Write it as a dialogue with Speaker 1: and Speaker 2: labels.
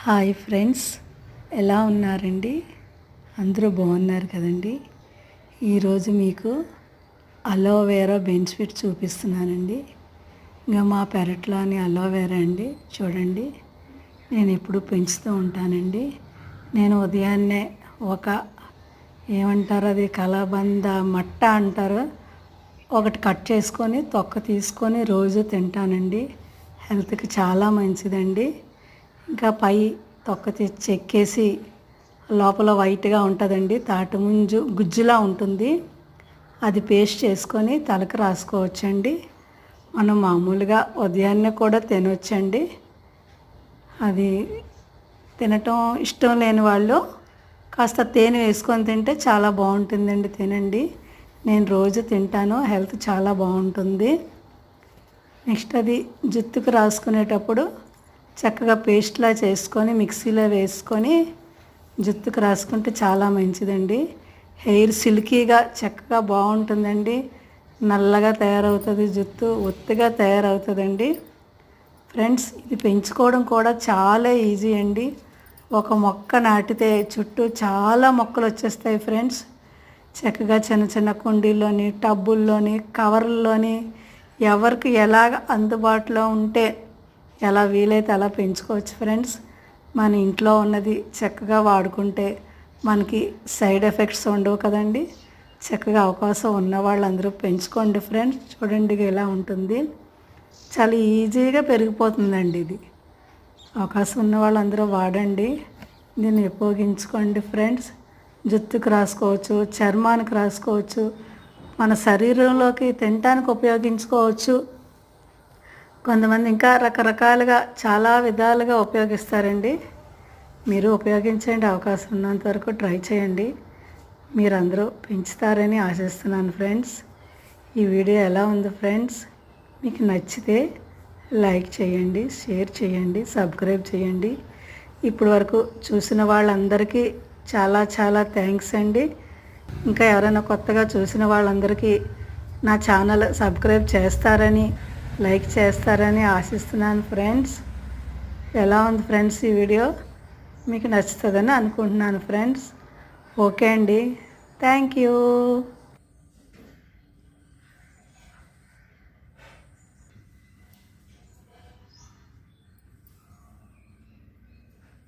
Speaker 1: Hi friends, ఎలా ఉన్నారండి? అందరూ బాగున్నారు కదండి. ఈరోజు మీకు అలోవెరా బెనిఫిట్ చూపిస్తున్నానండి. ఇంకా మా పెరట్లోని అలోవెరా అండి, చూడండి. నేను ఎప్పుడు పెంచుతూ ఉంటానండి. నేను ఉదయాన్నే ఒక ఏమంటారు, అది కలబంద మట్ట అంటారు, ఒకటి కట్ చేసుకొని తొక్క తీసుకొని రోజు తింటానండి. హెల్త్కి చాలా మంచిదండి. ఇంకా పై తొక్క తెచ్చి చెక్కేసి లోపల వైట్గా ఉంటుందండి, తాటి ముంజు గుజ్జులా ఉంటుంది. అది పేస్ట్ చేసుకొని తలకు రాసుకోవచ్చండి. మనం మామూలుగా ఉదయాన్నే కూడా తినవచ్చండి. అది తినటం ఇష్టం లేని వాళ్ళు కాస్త తేనె వేసుకొని తింటే చాలా బాగుంటుందండి. తినండి, నేను రోజు తింటాను, హెల్త్ చాలా బాగుంటుంది. నెక్స్ట్ అది జుట్టుకు రాసుకునేటప్పుడు చక్కగా పేస్ట్లా చేసుకొని మిక్సీలో వేసుకొని జుట్టుకు రాసుకుంటే చాలా మంచిదండి. హెయిర్ సిల్కీగా చక్కగా బాగుంటుందండి. నల్లగా తయారవుతుంది, జుట్టు ఒత్తుగా తయారవుతుందండి. ఫ్రెండ్స్, ఇది పెంచుకోవడం కూడా చాలా ఈజీ అండి. ఒక మొక్క నాటితే చుట్టూ చాలా మొక్కలు వచ్చేస్తాయి ఫ్రెండ్స్. చక్కగా చిన్న చిన్న కుండీల్లోని, టబ్బుల్లోని, కవర్ల్లోని ఎవరికి ఎలాగ అందుబాటులో ఉంటే ఎలా వీలైతే అలా పెంచుకోవచ్చు ఫ్రెండ్స్. మన ఇంట్లో ఉన్నది చక్కగా వాడుకుంటే మనకి సైడ్ ఎఫెక్ట్స్ ఉండవు కదండి. చక్కగా అవకాశం ఉన్న వాళ్ళందరూ పెంచుకోండి ఫ్రెండ్స్. చూడండి ఎలా ఉంటుంది, చాలా ఈజీగా పెరిగిపోతుందండి. ఇది అవకాశం ఉన్న వాళ్ళందరూ వాడండి, దీన్ని ఉపయోగించుకోండి ఫ్రెండ్స్. జుట్టుకు రాసుకోవచ్చు, చర్మానికి రాసుకోవచ్చు, మన శరీరంలోకి తినడానికి ఉపయోగించుకోవచ్చు. కొంతమంది ఇంకా రకరకాలుగా చాలా విధాలుగా ఉపయోగిస్తారండి. మీరు ఉపయోగించండి, అవకాశం ఉన్నంత వరకు ట్రై చేయండి. మీరందరూ పెంచుతారని ఆశిస్తున్నాను ఫ్రెండ్స్. ఈ వీడియో ఎలా ఉంది ఫ్రెండ్స్? మీకు నచ్చితే లైక్ చేయండి, షేర్ చేయండి, సబ్స్క్రైబ్ చేయండి. ఇప్పటి వరకు చూసిన వాళ్ళందరికీ చాలా చాలా థ్యాంక్స్ అండి. ఇంకా ఎవరైనా కొత్తగా చూసిన వాళ్ళందరికీ నా ఛానల్ సబ్స్క్రైబ్ చేస్తారని, లైక్ చేస్తారని ఆశిస్తున్నాను ఫ్రెండ్స్. ఎలా ఉంది ఫ్రెండ్స్? ఈ వీడియో మీకు నచ్చుతుందని అనుకుంటున్నాను ఫ్రెండ్స్. ఓకే అండి, థ్యాంక్ యూ.